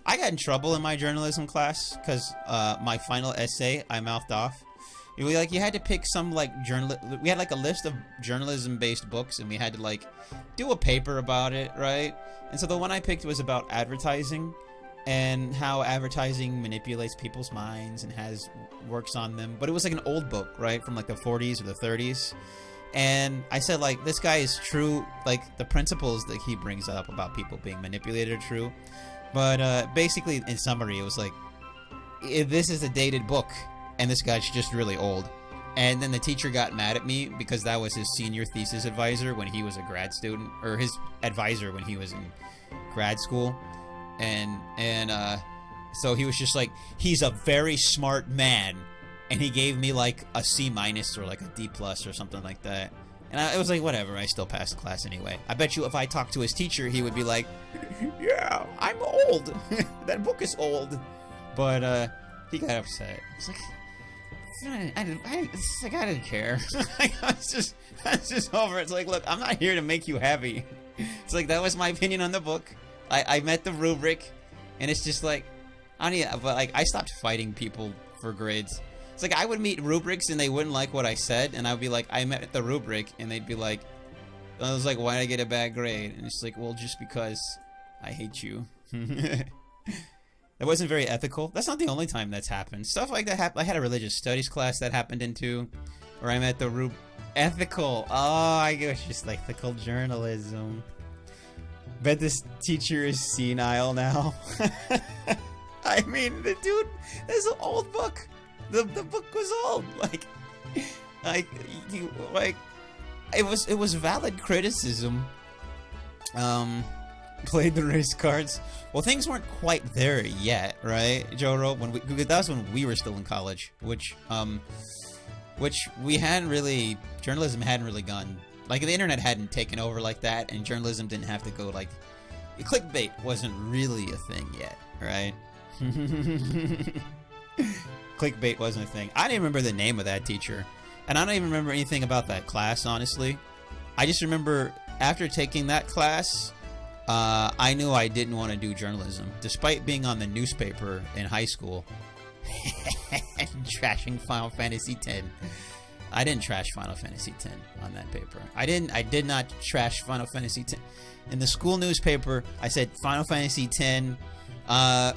I got in trouble in my journalism class because my final essay I mouthed off. It was like you had to pick some like we had like a list of journalism-based books, and we had to like do a paper about it, right? And so the one I picked was about advertising and how advertising manipulates people's minds and has works on them. But it was like an old book, right, from like the 40s or the 30s. And I said, like, this guy is true, like the principles that he brings up about people being manipulated are true. But basically, in summary, it was like, this is a dated book, and this guy's just really old. And then the teacher got mad at me because that was his senior thesis advisor when he was a grad student, or his advisor when he was in grad school. And so he was just like, he's a very smart man. And he gave me like a C- or like a D+ or something like that. And it was like, whatever, I still passed the class anyway. I bet you if I talked to his teacher, he would be like, yeah, I'm old. That book is old. But he got upset. It's like, I didn't care. I was just over it. It's like, look, I'm not here to make you happy. It's like, that was my opinion on the book. I met the rubric, and it's just like, but like, I stopped fighting people for grades. It's like, I would meet rubrics and they wouldn't like what I said, and I would be like, I met the rubric, and they'd be like, I was like, why did I get a bad grade? And it's like, well, just because I hate you. That wasn't very ethical. That's not the only time that's happened. Stuff like that happened. I had a religious studies class that happened into, where I met the ethical. Oh, I guess just like ethical journalism. Bet this teacher is senile now. I mean, the dude, this is an old book. The book was old. It was valid criticism. Played the race cards. Well, things weren't quite there yet, right, Joro? That was when we were still in college, which we hadn't really, journalism hadn't really gone, like the internet hadn't taken over like that, and journalism didn't have to go like, clickbait wasn't really a thing yet, right? Clickbait wasn't a thing. I didn't remember the name of that teacher, and I don't even remember anything about that class, honestly. I just remember after taking that class, I knew I didn't want to do journalism, despite being on the newspaper in high school. Trashing Final Fantasy X. I didn't trash Final Fantasy X on that paper. I did not trash Final Fantasy X. In the school newspaper, I said Final Fantasy X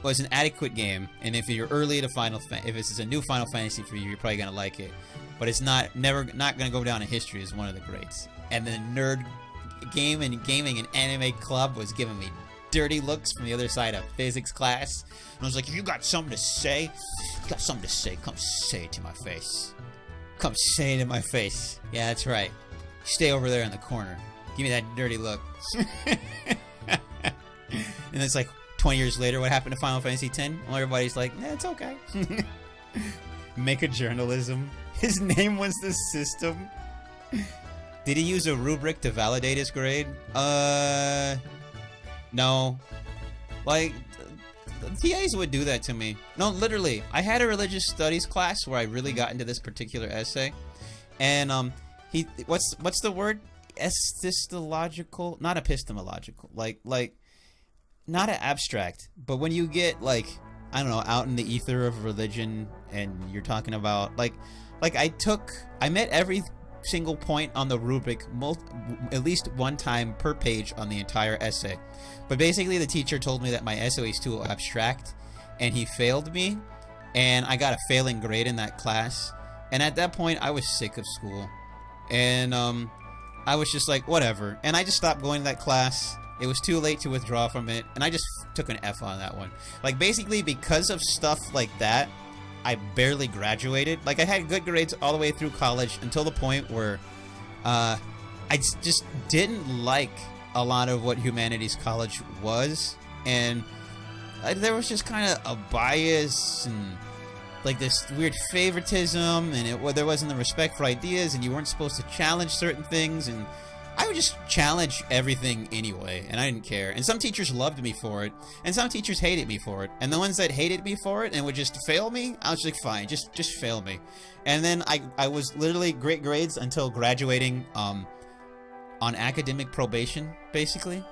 was an adequate game, and if you're early to if this is a new Final Fantasy for you, you're probably gonna like it. But it's not gonna go down in history as one of the greats. And the nerd gaming and anime club was giving me dirty looks from the other side of physics class. And I was like, if you got something to say, come say it to my face. Come say it in my face. Yeah, that's right. Stay over there in the corner. Give me that dirty look. And it's like 20 years later, what happened to Final Fantasy X? Well, everybody's like, it's okay. Make a journalism. His name was the system. Did he use a rubric to validate his grade? No. Like, TAs would do that to me. No, literally. I had a religious studies class where I really got into this particular essay. And, what's the word? Epistological? Not epistemological. Like, not an abstract. But when you get, like, I don't know, out in the ether of religion and you're talking about, like I met every single point on the rubric at least one time per page on the entire essay. But basically the teacher told me that my essay is too abstract, and he failed me, and I got a failing grade in that class. And at that point I was sick of school, and I was just like, whatever, and I just stopped going to that class. It was too late to withdraw from it, and I just took an F on that one. Like, basically because of stuff like that, I barely graduated. Like, I had good grades all the way through college until the point where I just didn't like a lot of what humanities college was, and there was just kind of a bias and like this weird favoritism, and there wasn't the respect for ideas, and you weren't supposed to challenge certain things, and I would just challenge everything anyway, and I didn't care. And some teachers loved me for it, and some teachers hated me for it. And the ones that hated me for it and would just fail me, I was like, fine, just fail me. And then I was literally great grades until graduating on academic probation, basically.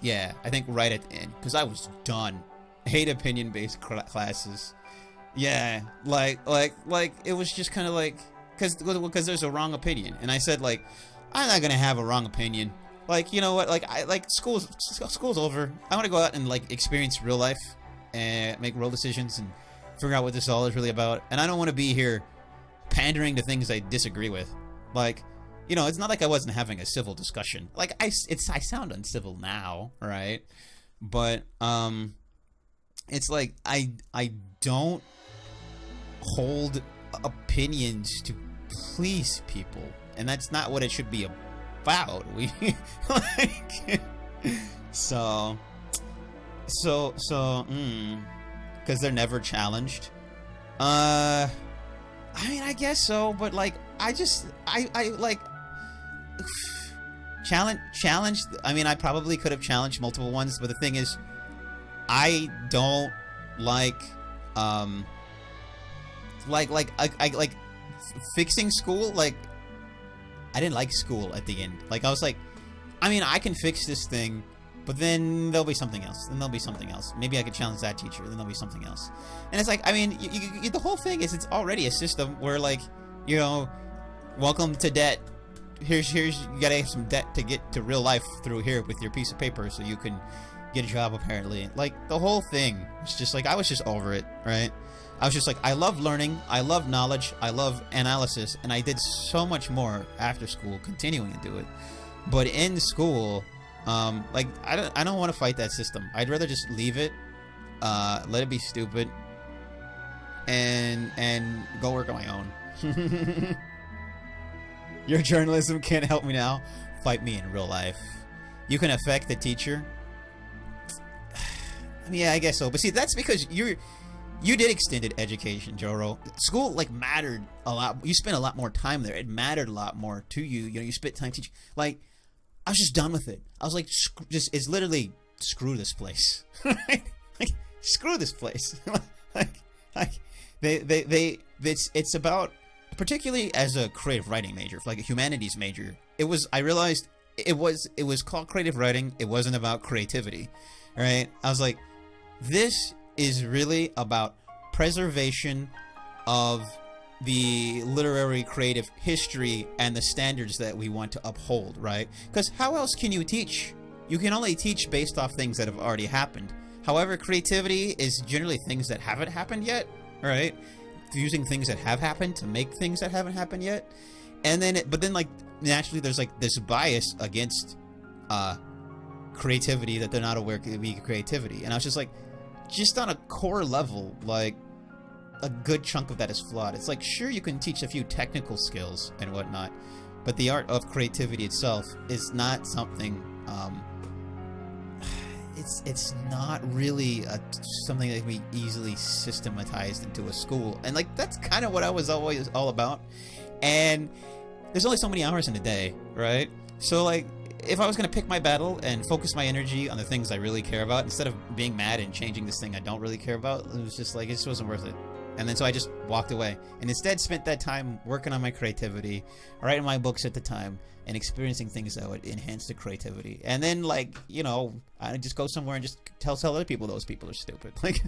Yeah, I think right at the end, because I was done. hate opinion-based classes. Yeah, like it was just kind of like, because there's a wrong opinion, and I said like, I'm not gonna have a wrong opinion. Like, you know what? Like, school's over. I want to go out and like experience real life and make real decisions and figure out what this all is really about. And I don't want to be here pandering to things I disagree with. Like, you know, it's not like I wasn't having a civil discussion. Like, I sound uncivil now, right? But it's like I don't hold opinions to please people, and that's not what it should be about. We like so because they're never challenged. I mean, I guess so, but like I like challenged. I mean, I probably could have challenged multiple ones, but the thing is, I don't like fixing school. Like, I didn't like school at the end. Like, I was like, I mean, I can fix this thing, but then there'll be something else. Then there'll be something else. Maybe I could challenge that teacher. Then there'll be something else. And it's like, I mean, the whole thing is it's already a system where, like, you know, welcome to debt. Here's you gotta have some debt to get to real life through here with your piece of paper so you can get a job, apparently. Like, the whole thing was just like, I was just over it, right? I was just like, I love learning, I love knowledge, I love analysis, and I did so much more after school, continuing to do it. But in school, like, I don't want to fight that system. I'd rather just leave it, let it be stupid, and go work on my own. Your journalism can't help me now. Fight me in real life. You can affect the teacher. Yeah, I guess so. But see, that's because you did extended education, Joro. School, like, mattered a lot. You spent a lot more time there. It mattered a lot more to you. You know, you spent time teaching. Like, I was just done with it. I was like, it's literally, screw this place. Like, screw this place. It's about, particularly as a creative writing major, like a humanities major, I realized it was called creative writing. It wasn't about creativity, right? I was like, this is really about preservation of the literary creative history and the standards that we want to uphold, right? Because how else can you teach? You can only teach based off things that have already happened. However, creativity is generally things that haven't happened yet, right? Using things that have happened to make things that haven't happened yet. And then but then, like, naturally there's like this bias against creativity, that they're not aware of creativity. And I was just like, just on a core level, like, a good chunk of that is flawed. It's like, sure, you can teach a few technical skills and whatnot, but the art of creativity itself is not something, it's not really something that can be easily systematized into a school. And, like, that's kind of what I was always all about. And there's only so many hours in a day, right? So, like, if I was going to pick my battle and focus my energy on the things I really care about, instead of being mad and changing this thing I don't really care about, it was just like, it just wasn't worth it. And then so I just walked away, and instead spent that time working on my creativity, writing my books at the time, and experiencing things that would enhance the creativity. And then, like, you know, I just go somewhere and just tell other people those people are stupid. Like,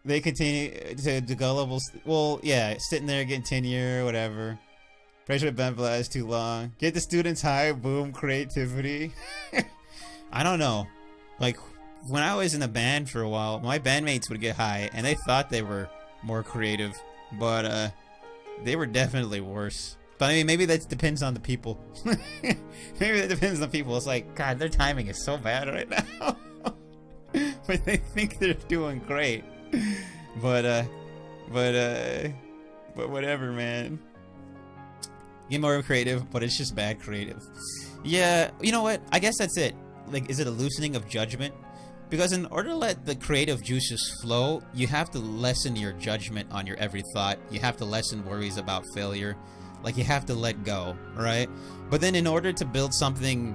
they continue to gullible. Well, yeah, sitting there getting tenure, whatever. Pressure to bend is too long. Get the students high, boom, creativity. I don't know. Like, when I was in a band for a while, my bandmates would get high, and they thought they were more creative, but they were definitely worse. But I mean, maybe that depends on the people. Maybe that depends on the people. It's like, God, their timing is so bad right now. But they think they're doing great. But whatever, man. Get more creative, but it's just bad creative. Yeah, you know what? I guess that's it. Like, is it a loosening of judgment? Because in order to let the creative juices flow, you have to lessen your judgment on your every thought. You have to lessen worries about failure. Like, you have to let go, right? But then in order to build something,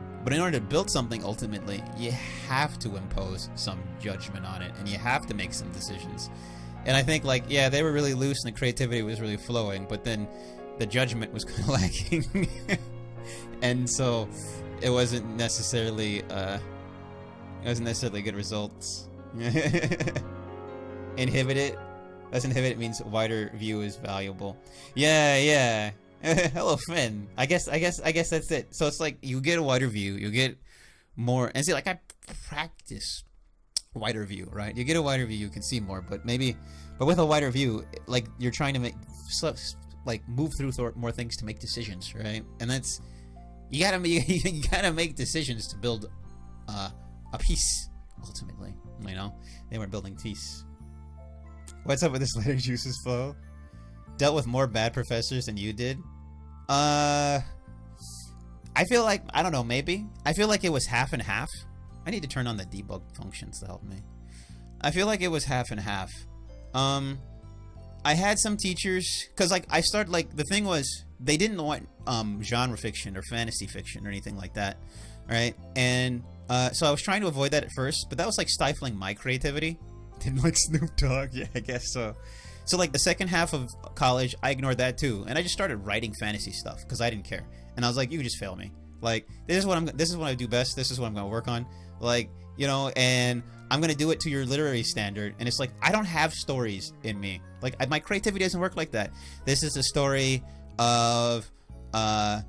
ultimately, you have to impose some judgment on it, and you have to make some decisions. And I think, like, yeah, they were really loose and the creativity was really flowing, but then the judgment was kind of lacking. And so it wasn't necessarily Doesn't necessarily get results. Inhibited. Less inhibited means wider view is valuable. Yeah. Hello, Finn. I guess that's it. So it's like you get a wider view, you get more, and see, like I practice wider view, right? You get a wider view, you can see more, but with a wider view, like you're trying to move through more things to make decisions, right? And that's you gotta make decisions to build a piece. Ultimately, you know, they weren't building peace. What's up with this letter juices flow? Dealt with more bad professors than you did. I feel like, I don't know, maybe. I feel like it was half and half. I need to turn on the debug functions to help me. I feel like it was half and half. I had some teachers, because like I started, like the thing was they didn't want genre fiction or fantasy fiction or anything like that, right? And so I was trying to avoid that at first, but that was like stifling my creativity. Didn't like Snoop Dogg, yeah, I guess so. So like the second half of college, I ignored that too, and I just started writing fantasy stuff because I didn't care. And I was like, you can just fail me. Like this is what I do best. This is what I'm gonna work on. Like, you know, and I'm gonna do it to your literary standard. And it's like I don't have stories in me. Like my creativity doesn't work like that. This is a story of an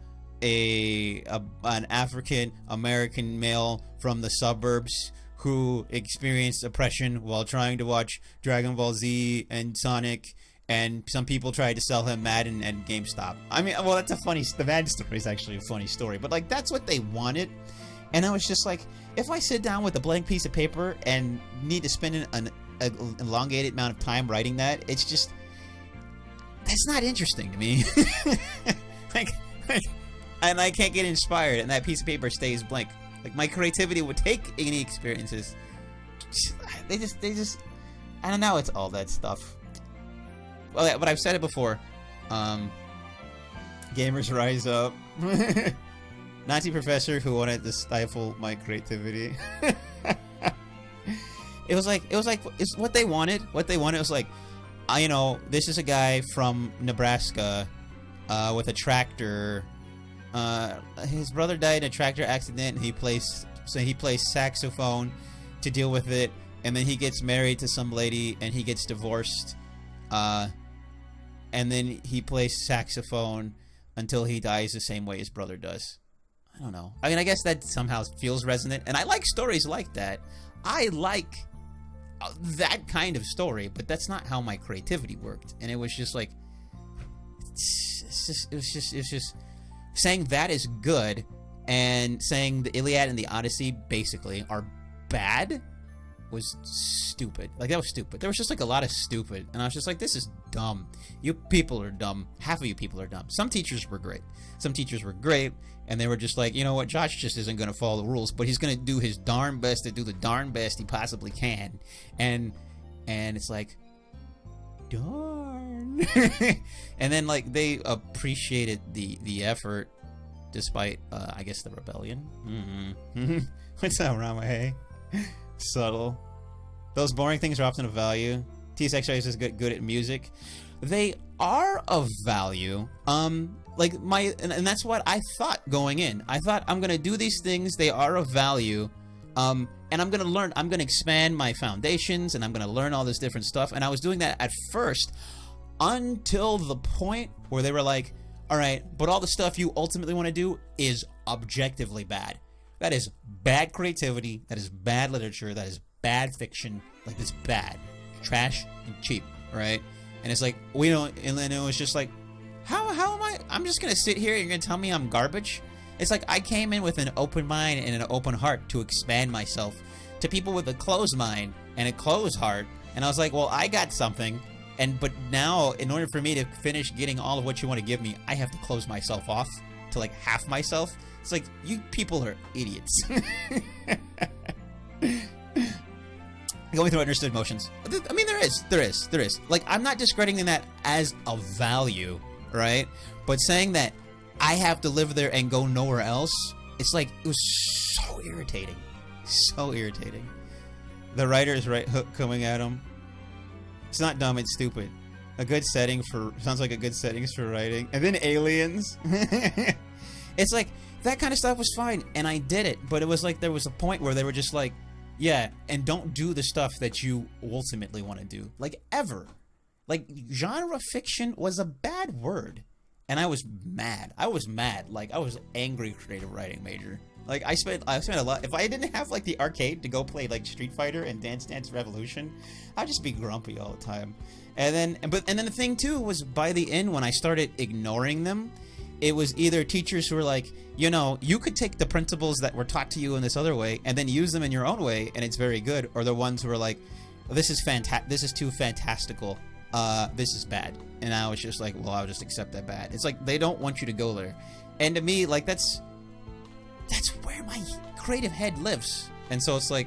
African American male from the suburbs who experienced oppression while trying to watch Dragon Ball Z and Sonic, and some people tried to sell him Madden and GameStop. I mean, well, that's the Madden story is actually a funny story, but like that's what they wanted. And I was just like, if I sit down with a blank piece of paper and need to spend an elongated amount of time writing that, it's just, that's not interesting to me. like, and I can't get inspired, and that piece of paper stays blank. Like my creativity would take any experiences. They just, I don't know. It's all that stuff. Well, yeah, but I've said it before. Gamers rise up. Nazi professor who wanted to stifle my creativity. It was what they wanted. What they wanted was like, you know, this is a guy from Nebraska, with a tractor. His brother died in a tractor accident, and he plays saxophone to deal with it, and then he gets married to some lady and he gets divorced, and then he plays saxophone until he dies the same way his brother does. I don't know. I mean, I guess that somehow feels resonant, and I like stories like that. I like that kind of story, but that's not how my creativity worked. And it was just like, it's just saying that is good and saying the Iliad and the Odyssey basically are bad was stupid. Like, that was stupid. There was just like a lot of stupid, and I was just like, this is dumb. You people are dumb. Half of you people are dumb. Some teachers were great. And they were just like, you know what, Josh just isn't going to follow the rules, but he's going to do his darn best to do the darn best he possibly can. And it's like, darn. And then like they appreciated the effort despite I guess the rebellion. What's up, Rama? Hey. Subtle. Those boring things are often of value. TSX is good at music. They are of value. Like and that's what I thought going in. I thought, I'm gonna do these things, they are of value, and I'm gonna learn, I'm gonna expand my foundations, and I'm gonna learn all this different stuff. And I was doing that at first until the point where they were like, alright, but all the stuff you ultimately want to do is objectively bad. That is bad creativity, that is bad literature, that is bad fiction, like it's bad. Trash and cheap, right? And it's like, we don't, and then it was just like, how am I'm just gonna sit here and you're gonna tell me I'm garbage? It's like I came in with an open mind and an open heart to expand myself to people with a closed mind and a closed heart. And I was like, well, I got something, but now in order for me to finish getting all of what you want to give me, I have to close myself off to like half myself. It's like, you people are idiots. Going through understood emotions. I mean, there is. Like, I'm not discrediting that as a value, right? But saying that I have to live there and go nowhere else, it's like, it was so irritating. So irritating. The writer's right hook coming at him. It's not dumb, it's stupid. A good setting for, sounds like a good settings for writing. And then aliens. It's like, that kind of stuff was fine, and I did it. But it was like, there was a point where they were just like, Yeah, and don't do the stuff that you ultimately want to do. Like, ever. Like, genre fiction was a bad word. And I was mad. I was mad. Like, I was angry creative writing major. Like, I spent a lot. If I didn't have, like, the arcade to go play, like, Street Fighter and Dance Dance Revolution, I'd just be grumpy all the time. And then the thing, too, was by the end, when I started ignoring them, it was either teachers who were like, you know, you could take the principles that were taught to you in this other way and then use them in your own way, and it's very good. Or the ones who were like, this is too fantastical. This is bad. And I was just like, well, I'll just accept that bad. It's like, they don't want you to go there. And to me, like, that's where my creative head lives. And so it's like,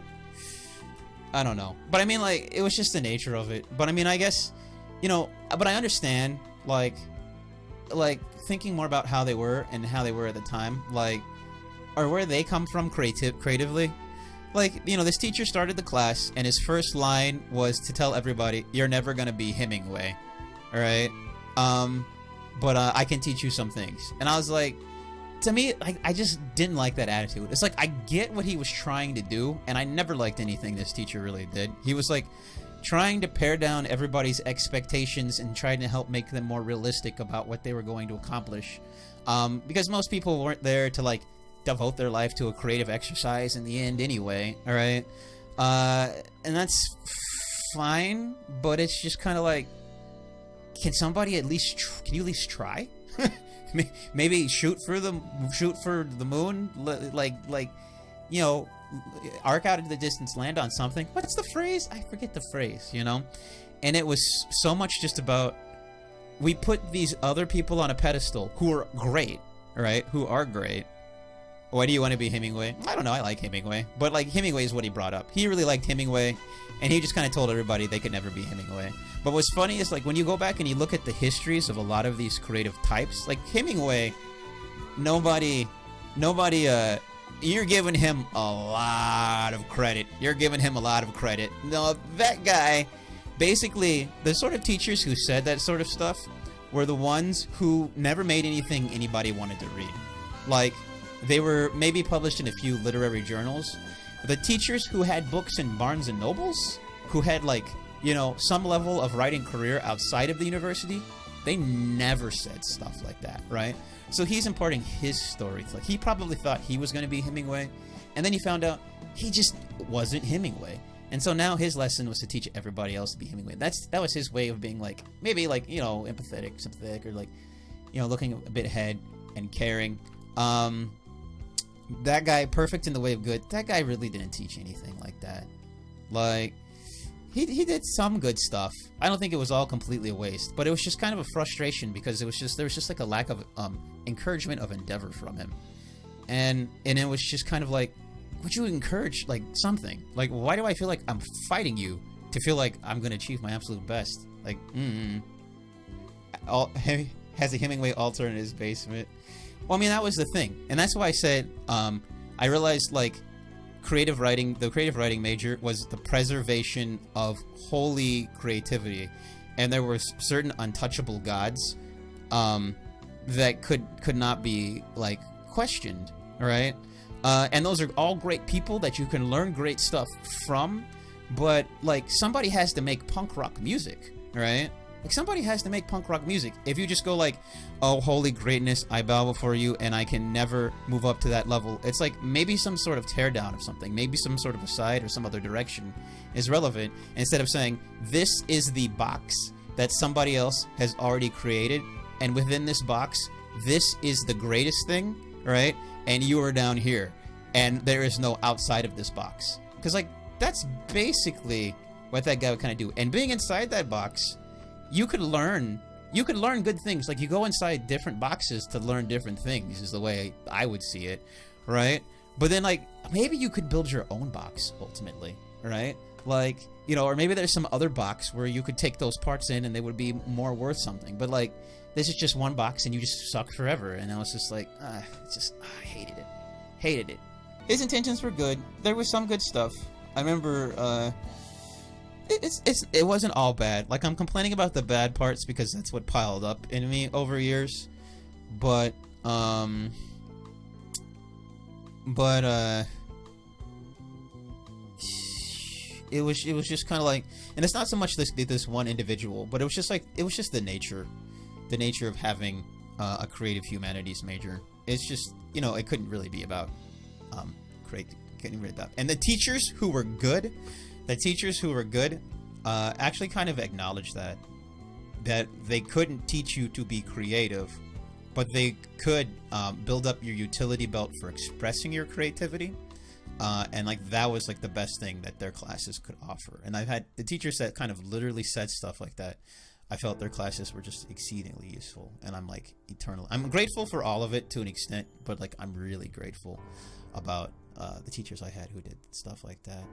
I don't know. But I mean, like, it was just the nature of it. But I mean, I guess, you know, but I understand, like thinking more about how they were and how they were at the time, like, or where they come from creatively. Like, you know, this teacher started the class, and his first line was to tell everybody, you're never gonna be Hemingway, alright? But I can teach you some things. And I was like, to me, I just didn't like that attitude. It's like, I get what he was trying to do, and I never liked anything this teacher really did. He was like, trying to pare down everybody's expectations and trying to help make them more realistic about what they were going to accomplish. Because most people weren't there to, like, devote their life to a creative exercise in the end anyway, alright? And that's fine, but it's just kind of like, can somebody at least, can you at least try? Maybe shoot for the moon, like, you know, arc out into the distance, land on something. What's the phrase? I forget the phrase, you know? And it was so much just about, we put these other people on a pedestal who are great, right? Who are great. Why do you want to be Hemingway? I don't know, I like Hemingway. But, like, Hemingway is what he brought up. He really liked Hemingway, and he just kind of told everybody they could never be Hemingway. But what's funny is, like, when you go back and you look at the histories of a lot of these creative types, like, Hemingway, nobody, you're giving him a lot of credit. You're giving him a lot of credit. No, that guy, basically, the sort of teachers who said that sort of stuff were the ones who never made anything anybody wanted to read. Like, they were maybe published in a few literary journals. The teachers who had books in Barnes and Nobles, who had, like, you know, some level of writing career outside of the university, they never said stuff like that, right? So he's imparting his story. Like, he probably thought he was going to be Hemingway, and then he found out he just wasn't Hemingway. And so now his lesson was to teach everybody else to be Hemingway. That was his way of being, like, maybe, like, you know, empathetic, sympathetic, or, like, you know, looking a bit ahead and caring. That guy, perfect in the way of good, that guy really didn't teach anything like that. Like, he did some good stuff. I don't think it was all completely a waste, but it was just kind of a frustration because there was just like a lack of encouragement of endeavor from him. And it was just kind of like, would you encourage, like, something? Like, why do I feel like I'm fighting you to feel like I'm going to achieve my absolute best? Like, has a Hemingway altar in his basement. Well, I mean, that was the thing. And that's why I said, I realized, like, the creative writing major was the preservation of holy creativity. And there were certain untouchable gods that could not be, like, questioned, right? And those are all great people that you can learn great stuff from, but, like, somebody has to make punk rock music, right? Like, somebody has to make punk rock music. If you just go like, oh, holy greatness, I bow before you, and I can never move up to that level, it's like maybe some sort of teardown of something, maybe some sort of aside or some other direction is relevant, instead of saying, this is the box that somebody else has already created, and within this box, this is the greatest thing, right? And you are down here, and there is no outside of this box. Because, like, that's basically what that guy would kind of do. And being inside that box, you could learn good things. Like, you go inside different boxes to learn different things, is the way I would see it, right? But then, like, maybe you could build your own box ultimately, right? Like, you know, or maybe there's some other box where you could take those parts in and they would be more worth something. But, like, this is just one box and you just suck forever. And I was just like, I hated it. His intentions were good. There was some good stuff. I remember, it wasn't all bad. Like, I'm complaining about the bad parts because that's what piled up in me over years. But it was just kind of like, and it's not so much this one individual, but it was just like, it was just the nature of having a creative humanities major. It's just, it couldn't really be about and the teachers who were good, actually kind of acknowledged that they couldn't teach you to be creative, but they could build up your utility belt for expressing your creativity. And like that was like the best thing that their classes could offer. And I've had the teachers that kind of literally said stuff like that. I felt their classes were just exceedingly useful, and I'm like I'm grateful for all of it to an extent, but like I'm really grateful about the teachers I had who did stuff like that.